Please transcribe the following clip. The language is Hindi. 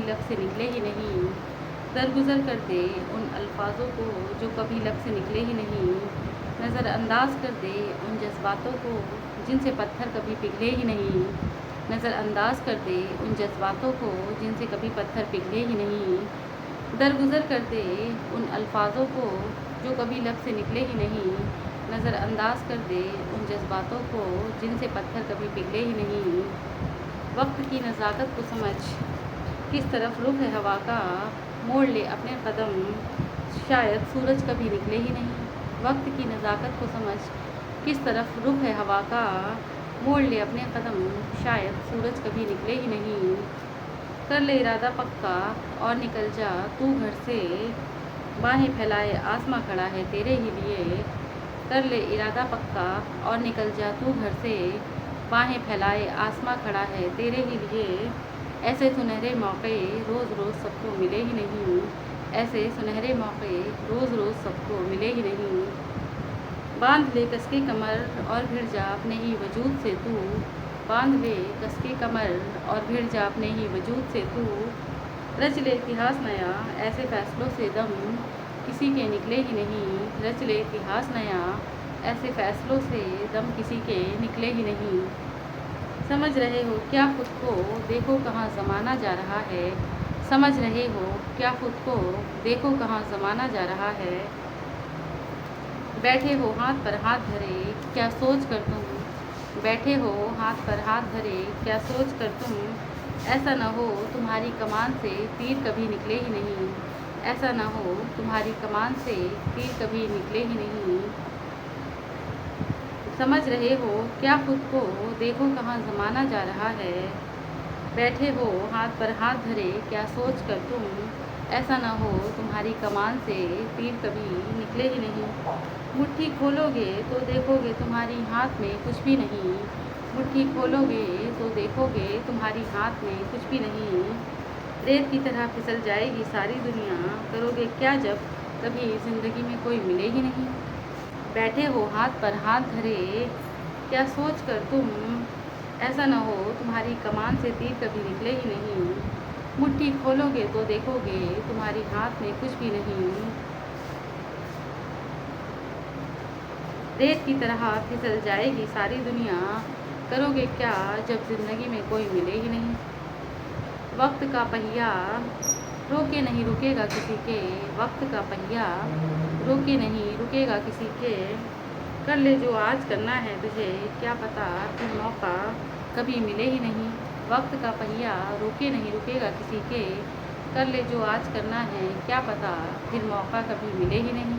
लब से निकले ही नहीं। दरगुजर कर दे उन अल्फाजों को जो कभी लब से निकले ही नहीं। नज़रअंदाज कर दे उन जज्बातों को जिनसे पत्थर कभी पिघले ही नहीं। नज़रअंदाज कर दे उन जज्बातों को जिनसे कभी पत्थर पिघले ही नहीं। दरगुजर कर दे उन अल्फाजों को जो कभी लब से निकले ही नहीं। नज़रअंदाज कर दे उन जज्बातों को जिनसे पत्थर कभी पिघले ही नहीं। वक्त की नज़ाकत को समझ, किस तरफ रुख है हवा का, मोड़ ले अपने कदम, शायद सूरज कभी निकले ही नहीं। वक्त की नज़ाकत को समझ, किस तरफ रुख है हवा का, मोड़ ले अपने कदम, शायद सूरज कभी निकले ही नहीं। कर ले इरादा पक्का और निकल जा तू घर से, बाहें फैलाए आसमां खड़ा है तेरे ही लिए। कर ले इरादा पक्का और निकल जा तू घर से, बाहें फैलाए आसमां खड़ा है तेरे ही लिए। ऐसे सुनहरे मौके रोज़ रोज़ सबको मिले ही नहीं। ऐसे सुनहरे मौके रोज़ रोज़ सबको मिले ही नहीं। बांध ले कसके कमर और भिड़ जा अपने ही वजूद से तू। बांध ले कसके कमर और भिड़ जा अपने ही वजूद से तू। रच ले इतिहास नया ऐसे फैसलों से दम किसी के निकले ही नहीं। रच ले इतिहास नया ऐसे फैसलों से दम किसी के निकले ही नहीं। समझ रहे हो क्या खुद को, देखो कहाँ ज़माना जा रहा है। समझ रहे हो क्या खुद को, देखो कहाँ ज़माना जा रहा है। बैठे हो हाथ पर हाथ धरे क्या सोच कर तुम। बैठे हो हाथ पर हाथ धरे क्या सोच कर तुम। ऐसा न हो तुम्हारी कमान से तीर कभी निकले ही नहीं। ऐसा न हो तुम्हारी कमान से तीर कभी निकले ही नहीं। समझ रहे हो क्या खुद को, देखो कहाँ ज़माना जा रहा है। बैठे हो हाथ पर हाथ धरे क्या सोच कर तुम। ऐसा न हो तुम्हारी कमान से तीर कभी निकले ही नहीं। मुट्ठी खोलोगे तो देखोगे तुम्हारी हाथ में कुछ भी नहीं। मुट्ठी खोलोगे तो देखोगे तुम्हारी हाथ में कुछ भी नहीं। रेत की तरह फिसल जाएगी सारी दुनिया, करोगे क्या जब कभी ज़िंदगी में कोई मिले ही नहीं। बैठे हो हाथ पर हाथ धरे क्या सोच कर तुम। ऐसा न हो तुम्हारी कमान से तीर कभी निकले ही नहीं। मुट्ठी खोलोगे तो देखोगे तुम्हारी हाथ में कुछ भी नहीं। रेत की तरह फिसल जाएगी सारी दुनिया, करोगे क्या जब ज़िंदगी में कोई मिले ही नहीं। वक्त का पहिया रोके नहीं रुकेगा किसी के। वक्त का पहिया रोके नहीं रुकेगा किसी के। कर ले जो आज करना है तुझे, क्या पता फिर मौका कभी मिले ही नहीं। वक्त का पहिया रोके नहीं रुकेगा किसी के। कर ले जो आज करना है, क्या पता फिर मौका कभी मिले ही नहीं।